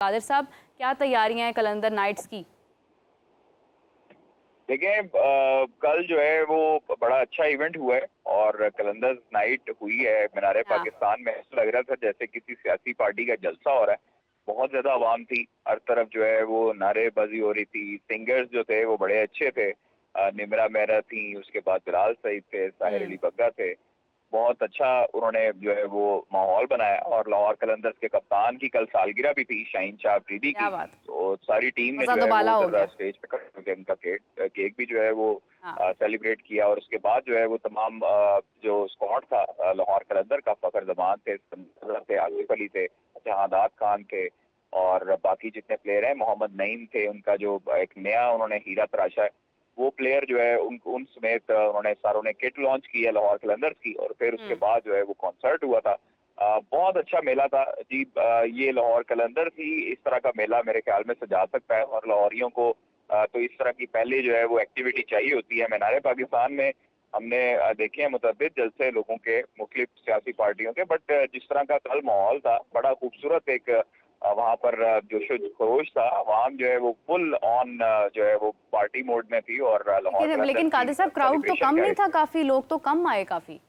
कादिर साहब, क्या तैयारियां हैं कलंदर नाइट्स की? देखिए कल जो है वो बड़ा अच्छा इवेंट हुआ है और कलंदर्स नाइट हुई है मीनार हाँ। पाकिस्तान में। ऐसा लग रहा था जैसे किसी सियासी पार्टी का जलसा हो रहा है। बहुत ज्यादा आवाम थी, हर तरफ जो है वो नारेबाजी हो रही थी। सिंगर्स जो थे वो बड़े अच्छे थे। निमरा मेहरा थी, उसके बाद बिलाल सईद थे, साहिर अली बग्गा थे। बहुत अच्छा उन्होंने जो है वो माहौल बनाया। और लाहौर कलंदर्स के कप्तान की कल सालगिरह भी थी, शाहीन शाह अफरीदी की। क्या बात। तो सारी टीम ने मजा जो तो है वो बाला हो उधर गया। स्टेज पे खड़े होकर उनका केक भी जो है वो हाँ। सेलिब्रेट किया। और उसके बाद जो है वो तमाम जो स्क्वाड था लाहौर कलंदर का, फखर जमान थे, सिकंदर थे, आसिफ अली थे, जहादात खान थे और बाकी जितने प्लेयर हैं, मोहम्मद नईम थे, उनका जो एक नया उन्होंने हीरा तराशा है, वो प्लेयर जो है उन समेत उन्होंने सारों ने किट लॉन्च की है लाहौर कलंदर्स की। और फिर उसके हम्म। बाद जो है वो कॉन्सर्ट हुआ था। बहुत अच्छा मेला था जी। ये लाहौर कलंदर्स ही इस तरह का मेला मेरे ख्याल में सजा सकता है। और लाहौरियों को तो इस तरह की पहले जो है वो एक्टिविटी चाहिए होती है। मीनार पाकिस्तान में हमने देखे हैं मुतअद्दिद जलसे लोगों के, मुख्तलिफ सियासी पार्टियों के, बट जिस तरह का कल माहौल था, बड़ा खूबसूरत एक वहाँ पर जोशो खरोश था। आवाम जो है वो फुल ऑन जो है वो पार्टी मोड में थी और लाहौर लेकिन कलंदर्स लेकिन की कादिर साहब, क्राउड तो सेलिब्रेशन कम कर नहीं रहे था, थे। काफी लोग तो कम आए काफी।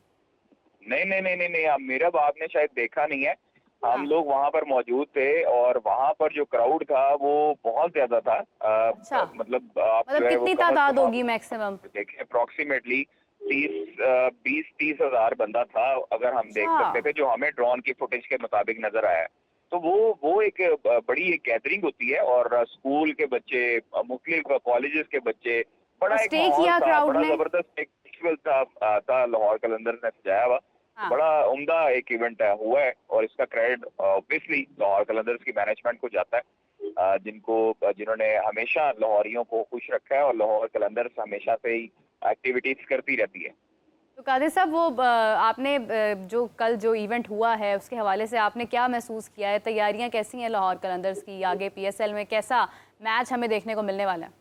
नहीं नहीं नहीं नहीं नहीं, अब मेरा बाप ने शायद देखा नहीं है। हम हाँ। लोग वहाँ पर मौजूद थे और वहाँ पर जो क्राउड था वो बहुत ज्यादा था। अच्छा, मतलब आप मतलब जो है वो कितनी कम अज तादाद कम आप होगी मैक्सिमम? देखें अप्रोक्सीमेटली 20-30 हज़ार बंदा था, अगर हम देख अच्छा। सकते थे, जो हमें ड्रोन की फुटेज के मुताबिक नजर आया है। तो वो एक बड़ी एक गैदरिंग होती है। और स्कूल के बच्चे, मुख्तलिफ कॉलेजेस के बच्चे, और बड़ा एक स्टे माहौल किया था, क्राउड बड़ा ने? जबरदस्त एक फेस्टिवल था लाहौर कलंदर ने सजाया हुआ। तो हाँ। बड़ा उम्दा एक इवेंट है हुआ है और इसका क्रेडिट ऑब्वियसली लाहौर कलंदर्स की मैनेजमेंट को जाता है, जिन्होंने हमेशा लाहौरियों को खुश रखा है। और लाहौर कलंदर्स हमेशा से ही एक्टिविटीज करती रहती है। तो कादिर साहब, वो आपने जो कल जो इवेंट हुआ है उसके हवाले से आपने क्या महसूस किया है? तैयारियां कैसी हैं लाहौर कलंदर्स की? आगे पीएसएल में कैसा मैच हमें देखने को मिलने वाला है?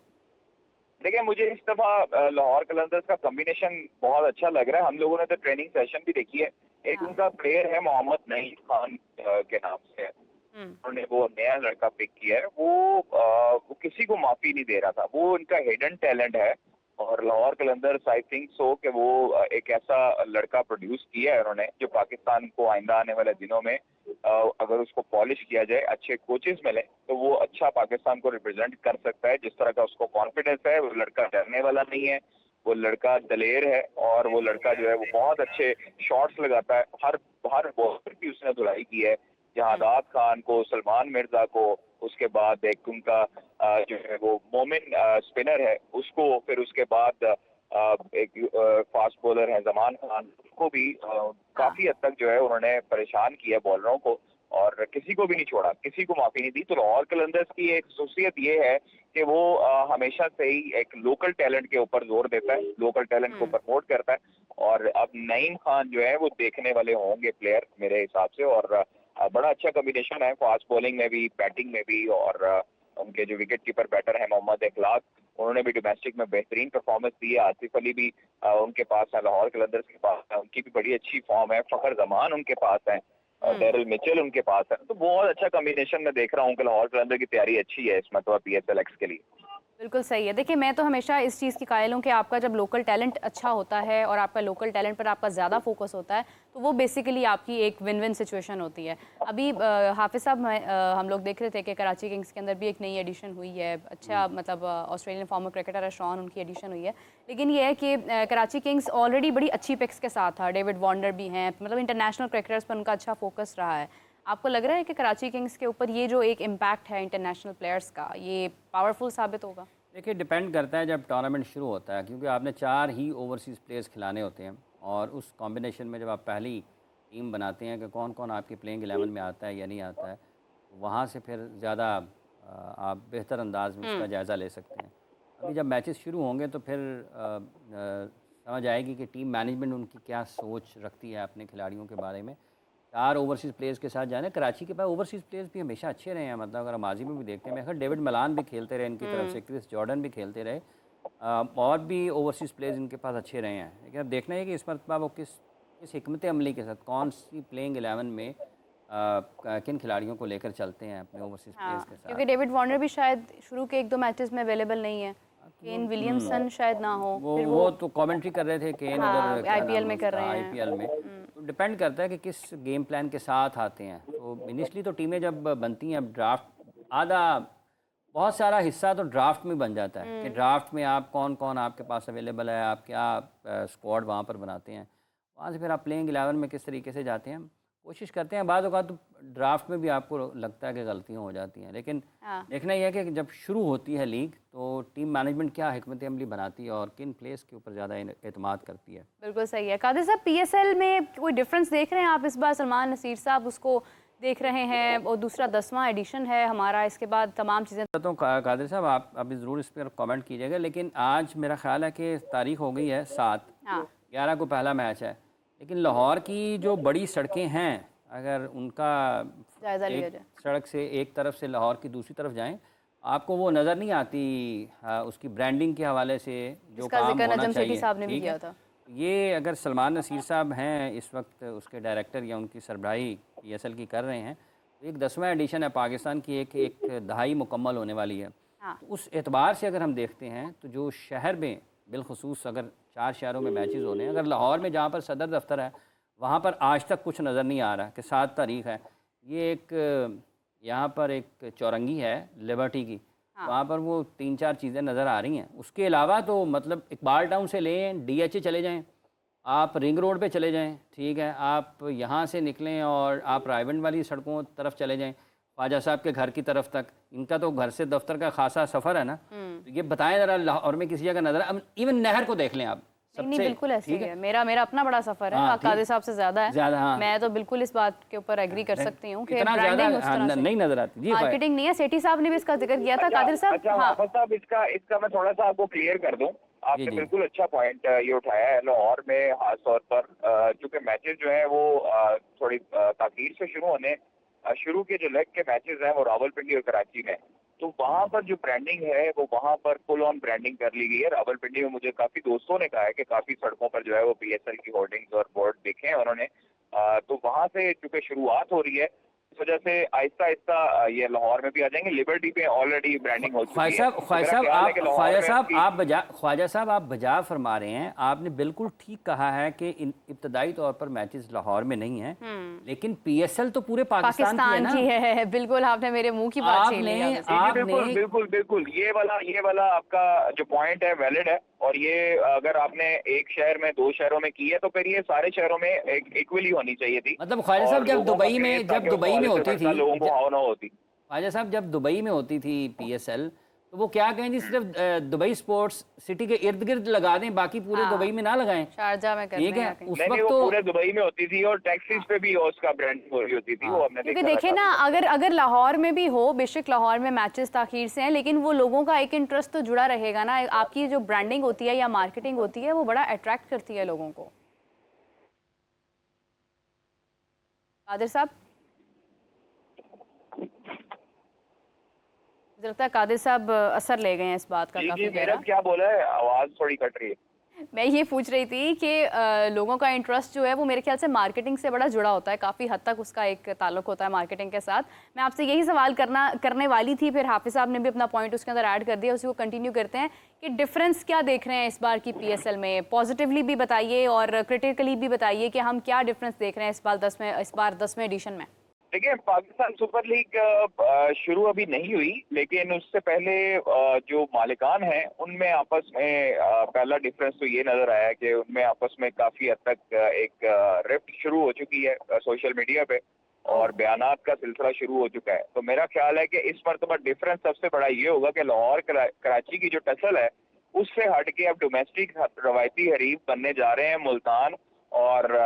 देखिए मुझे इस दफा लाहौर कलंदर्स का कॉम्बिनेशन बहुत अच्छा लग रहा है। हम लोगों ने तो ट्रेनिंग सेशन भी देखी है। एक हाँ। उनका प्लेयर है मोहम्मद नईम खान के नाम से, हम्म। उन्होंने वो नया लड़का पिक किया है। वो किसी को माफी नहीं दे रहा था, वो उनका हिडन टैलेंट है। और Lahore Qalandars I think so कि वो एक ऐसा लड़का प्रोड्यूस किया है उन्होंने, जो पाकिस्तान को आइंदा आने वाले दिनों में अगर उसको पॉलिश किया जाए, अच्छे कोचेस मिले, तो वो अच्छा पाकिस्तान को रिप्रेजेंट कर सकता है। जिस तरह का उसको कॉन्फिडेंस है, वो लड़का डरने वाला नहीं है, वो लड़का दलेर है। और वो लड़का जो है वो बहुत अच्छे शॉट्स लगाता है। हर हर बॉलर की उसने धुलाई की है, हम्म। जहादात खान को, सलमान मिर्जा को, उसके बाद एक उनका जो है वो मोमिन स्पिनर है उसको, फिर उसके बाद एक फास्ट बॉलर है जमान खान, उसको भी हाँ। काफी हद तक जो है उन्होंने परेशान किया बॉलरों को। और किसी को भी नहीं छोड़ा, किसी को माफी नहीं दी। तो लाहौर कलंदर्स की एक खसूसियत ये है कि वो हमेशा से ही एक लोकल टैलेंट के ऊपर जोर देता है, लोकल टैलेंट को हम्म। प्रमोट करता है। और अब नईम खान जो है वो देखने वाले होंगे प्लेयर मेरे हिसाब से। और बड़ा अच्छा कॉम्बिनेशन है, फास्ट बॉलिंग में भी, बैटिंग में भी। और उनके जो विकेट कीपर बैटर है मोहम्मद इखलाक, उन्होंने भी डोमेस्टिक में बेहतरीन परफॉर्मेंस दी है। आसिफ अली भी उनके पास है, लाहौर कलंदर्स के पास है, उनकी भी बड़ी अच्छी फॉर्म है। फखर जमान उनके पास है, हम्म। डेरिल मिचेल उनके पास है। तो बहुत अच्छा कॉम्बिनेशन में देख रहा हूँ कि लाहौर कलंदर की तैयारी अच्छी है इस मतलब पीएसएल एक्स के लिए। बिल्कुल सही है। देखिए, मैं तो हमेशा इस चीज़ की कायल हूँ कि आपका जब लोकल टैलेंट अच्छा होता है और आपका लोकल टैलेंट पर आपका ज़्यादा फोकस होता है, तो वो बेसिकली आपकी एक विन विन सिचुएशन होती है। अभी हाफिज़ साहब, हम लोग देख रहे थे कि कराची किंग्स के अंदर भी एक नई एडिशन हुई है। अच्छा, मतलब ऑस्ट्रेलियन फॉर्मर क्रिकेटर है शॉन, उनकी एडिशन हुई है। लेकिन ये है कि कराची किंग्स ऑलरेडी बड़ी अच्छी पिक्स के साथ था। डेविड वार्नर भी हैं, मतलब इंटरनेशनल क्रिकेटर्स पर उनका अच्छा फोकस रहा है। आपको लग रहा है कि कराची किंग्स के ऊपर ये जो एक इम्पैक्ट है इंटरनेशनल प्लेयर्स का, ये पावरफुल साबित होगा? देखिए डिपेंड करता है जब टूर्नामेंट शुरू होता है, क्योंकि आपने 4 ही ओवरसीज़ प्लेयर्स खिलाने होते हैं। और उस कॉम्बिनेशन में जब आप पहली टीम बनाते हैं कि कौन कौन आपके प्लेइंग 11 में आता है या नहीं आता है, तो वहाँ से फिर ज़्यादा आप बेहतर अंदाज में उसका हम्म। जायज़ा ले सकते हैं। अभी जब मैचेस शुरू होंगे तो फिर समझ आएगी कि टीम मैनेजमेंट उनकी क्या सोच रखती है अपने खिलाड़ियों के बारे में। 4 ओवरसीज़ प्लेयर्स के साथ जाना, कराची के पास ओवरसीज़ प्लेयर्स भी हमेशा अच्छे रहे हैं। मतलब अगर हम माजी में भी देखते हैं, मैं डेविड मलान भी खेलते रहे इनकी तरफ हम्म। से, क्रिस जॉर्डन भी खेलते रहे। और भी ओवरसीज़ प्लेयर्स इनके पास अच्छे रहे हैं। लेकिन अब देखना है कि इस मरतबा वो किस किस हिकमत अमली के साथ, कौन सी प्लेइंग 11 में किन खिलाड़ियों को लेकर चलते हैं अपने ओवरसीज प्लेयर्स के साथ। क्योंकि डेविड वार्नर भी शायद शुरू के 1-2 मैचेस में अवेलेबल नहीं है, केन विलियमसन शायद ना हो, फिर वो तो कमेंट्री कर रहे थे केन उधर आईपीएल में कर रहे हैं। आईपीएल में तो डिपेंड करता है कि किस गेम प्लान के साथ आते हैं। तो इनिशियली तो टीमें जब बनती हैं, अब ड्राफ्ट आधा बहुत सारा हिस्सा तो ड्राफ्ट में बन जाता है कि ड्राफ्ट में आप कौन कौन आपके पास अवेलेबल है, आप क्या स्क्वाड वहाँ पर बनाते हैं, वहाँ से फिर आप प्लेइंग 11 में किस तरीके से जाते हैं। कोशिश करते हैं, बाद औक़ात तो ड्राफ्ट में भी आपको लगता है कि गलतियाँ हो जाती हैं, लेकिन देखना यह है कि जब शुरू होती है लीग तो टीम मैनेजमेंट क्या हिकमत अमली बनाती है और किन प्लेयर्स के ऊपर ज़्यादा एतमाद करती है। बिल्कुल सही है। कादिर साहब, पीएसएल में कोई डिफरेंस देख रहे हैं आप इस बार? सलमान नसीर साहब उसको देख रहे हैं और दूसरा 10वां एडिशन है हमारा, इसके बाद तमाम चीज़ें। तो कादिर साहब आप अभी ज़रूर इस पर कमेंट कीजिएगा, लेकिन आज मेरा ख्याल है कि तारीख हो गई है 7, 11 को पहला मैच है, लेकिन लाहौर की जो बड़ी सड़कें हैं अगर उनका जायज़ा लिया जाए, सड़क से एक तरफ से लाहौर की दूसरी तरफ जाएं, आपको वो नज़र नहीं आती उसकी ब्रांडिंग के हवाले से जो काम होना नजम सेठी चाहिए। साहब ने भी ठीक किया है, था। ये अगर सलमान नसीर साहब हैं इस वक्त उसके डायरेक्टर या उनकी सरबराही पीएसएल की कर रहे हैं, तो एक 10वां एडिशन है पाकिस्तान की, एक दहाई मुकम्मल होने वाली है। तो उस एतबार से अगर हम देखते हैं तो जो शहर में बिलखसूस अगर 4 शहरों में मैचेस होने हैं, अगर लाहौर में जहाँ पर सदर दफ्तर है वहाँ पर आज तक कुछ नज़र नहीं आ रहा कि 7 तारीख है। ये एक यहाँ पर एक चौरंगी है लिबर्टी की, वहाँ पर वो 3-4 चीज़ें नज़र आ रही हैं। उसके अलावा तो मतलब इकबाल टाउन से लें, डीएचए चले जाएं, आप रिंग रोड पे चले जाएं, ठीक है, आप यहाँ से निकलें और आप रायबंद वाली सड़कों तरफ चले जाएं, ख्वाजा साहब के घर की तरफ तक। इनका तो घर से दफ्तर का खासा सफ़र है ना, तो ये बताएं ज़रा लाहौर में किसी जगह नज़र, इवन नहर को देख लें आप। नहीं बिल्कुल ऐसे ही है। मेरा अपना बड़ा सफर है, कादिर साहब से ज्यादा है। मैं तो बिल्कुल इस बात के ऊपर एग्री कर सकती हूँ कि ब्रांडिंग उस तरह से नहीं नजर आती जी, मार्केटिंग नहीं है। सेठी साहब ने भी इसका जिक्र किया था। कादिर साहब, साहब इसका मैं थोड़ा सा आपको क्लियर कर दूं। आपने बिल्कुल अच्छा पॉइंट ये उठाया है। लाहौर में खास तौर पर चूंकि मैचेस जो है वो थोड़ी ताखीर से शुरू होने, शुरू के जो लेग के मैचेस हैं वो रावलपिंडी और कराची में, तो वहाँ पर जो ब्रांडिंग है वो वहाँ पर फुल ऑन ब्रांडिंग कर ली गई है। रावलपिंडी में मुझे काफी दोस्तों ने कहा है कि काफी सड़कों पर जो है वो पीएसएल की होर्डिंग्स और बोर्ड देखे हैं उन्होंने। तो वहाँ से चूंकि शुरुआत हो रही है, इस वजह से आहिस्ता आहिस्ता ये लाहौर में भी आ जाएंगे। लिबर्टी पे ऑलरेडी ब्रांडिंग हो चुकी है। ख्वाजा साहब आप बजा फरमा रहे हैं, आपने बिल्कुल ठीक कहा है कि इब्तदाई तौर पर मैचेस लाहौर में नहीं है, लेकिन पीएसएल तो पूरे पाकिस्तान की है। बिल्कुल, आपने मेरे मुंह की बात छीन ली। बिल्कुल ये वाला आपका जो पॉइंट है वैलिड है, और ये अगर आपने एक शहर में 2 शहरों में की है तो फिर ये सारे शहरों में इक्वली होनी चाहिए थी। मतलब ख्वाजा साहब जब दुबई में होती थी, लोगों को हाव ना होती। ख्वाजा साहब जब दुबई में होती थी पीएसएल, तो वो क्या कहें जी, सिर्फ दुबई स्पोर्ट्स सिटी के इर्द गिर्द लगा दें, बाकी पूरे दुबई में ना लगाएं। शारजा में ठीक है, उस वक्त तो पूरे दुबई में होती थी और टैक्सीज पे भी उसका ब्रांडिंग हो रही होती थी। वो हमने क्योंकि देखिए ना, अगर लाहौर में भी हो, बेशक लाहौर में मैचेस ताखीर से हैं, लेकिन वो लोगों का एक इंटरेस्ट तो जुड़ा रहेगा ना। आपकी जो ब्रांडिंग होती है या मार्केटिंग होती है वो बड़ा अट्रैक्ट करती है लोगों को। कादिर साहब, लगता है कादिर साहब असर ले गए हैं इस बात का। काफी मेरा क्या बोला है, आवाज थोड़ी कट रही है। मैं ये पूछ रही थी कि लोगों का इंटरेस्ट जो है वो मेरे ख्याल से मार्केटिंग से बड़ा जुड़ा होता है, काफ़ी हद तक उसका एक ताल्लुक होता है मार्केटिंग के साथ। मैं आपसे यही सवाल करने वाली थी, फिर हाफिज साहब ने भी अपना पॉइंट उसके अंदर ऐड कर दिया, उसी को कंटिन्यू करते हैं कि डिफरेंस क्या देख रहे हैं इस बार की पीएसएल में। पॉजिटिवली भी बताइए और क्रिटिकली भी बताइए कि हम क्या डिफरेंस देख रहे हैं इस बार 10वें एडिशन में। देखिए, पाकिस्तान सुपर लीग शुरू अभी नहीं हुई, लेकिन उससे पहले जो मालिकान हैं उनमें आपस में पहला डिफरेंस तो ये नजर आया कि उनमें आपस में काफी हद तक एक रिफ्ट शुरू हो चुकी है सोशल मीडिया पे, और बयानात का सिलसिला शुरू हो चुका है। तो मेरा ख्याल है कि इस मरतबा डिफरेंस सबसे बड़ा ये होगा कि लाहौर कराची की जो टसल है उससे हट के अब डोमेस्टिक रवायती हरीफ बनने जा रहे हैं मुल्तान और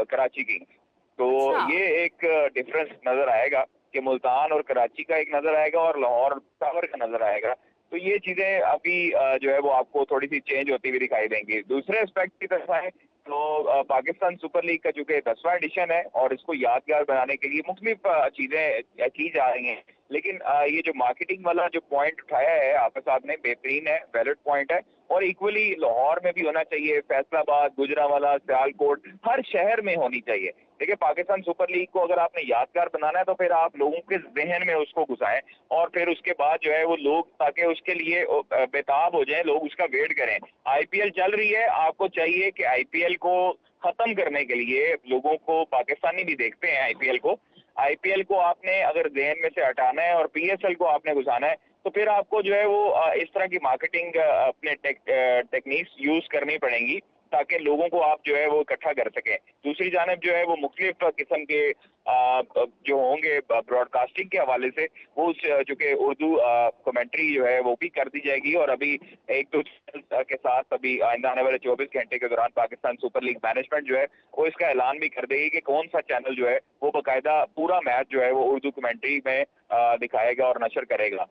कराची किंग्स। तो ये एक डिफरेंस नजर आएगा कि मुल्तान और कराची का एक नजर आएगा और लाहौर टावर का नजर आएगा। तो ये चीजें अभी जो है वो आपको थोड़ी सी चेंज होती हुई दिखाई देंगी। दूसरे एस्पेक्ट की तरफ आए तो पाकिस्तान सुपर लीग का चूंकि 10वां एडिशन है और इसको यादगार बनाने के लिए मुख्तलिफ चीजें की जा रही हैं, लेकिन ये जो मार्केटिंग वाला जो पॉइंट उठाया है आप साहब ने, बेहतरीन है, वैलिड पॉइंट है, और इक्वली लाहौर में भी होना चाहिए, फैसलाबाद, गुजरावाला, सियालकोट, हर शहर में होनी चाहिए। देखिए, पाकिस्तान सुपर लीग को अगर आपने यादगार बनाना है तो फिर आप लोगों के ज़हन में उसको घुसाएँ और फिर उसके बाद जो है वो लोग ताकि उसके लिए बेताब हो जाएँ, लोग उसका वेट करें। आईपीएल चल रही है, आपको चाहिए कि आईपीएल को खत्म करने के लिए लोगों को, पाकिस्तानी भी देखते हैं आईपीएल को, आईपीएल को आपने अगर ज़हन में से हटाना है और पीएसएल को आपने घुसाना है, तो फिर आपको जो है वो इस तरह की मार्केटिंग अपने टेक्निक्स यूज़ करनी पड़ेंगी ताकि लोगों को आप जो है वो इकट्ठा कर सकें। दूसरी जानिब जो है वो मुख्तलिफ किस्म के जो होंगे ब्रॉडकास्टिंग के हवाले से, वो चूँकि उर्दू कमेंट्री जो है वो भी कर दी जाएगी और अभी 1-2 चैनल के साथ अभी आइंदा आने वाले 24 घंटे के दौरान पाकिस्तान सुपर लीग मैनेजमेंट जो है वो इसका ऐलान भी कर देगी कि कौन सा चैनल जो है वो बाकायदा पूरा मैच जो है वो उर्दू कमेंट्री में दिखाएगा और नशर करेगा।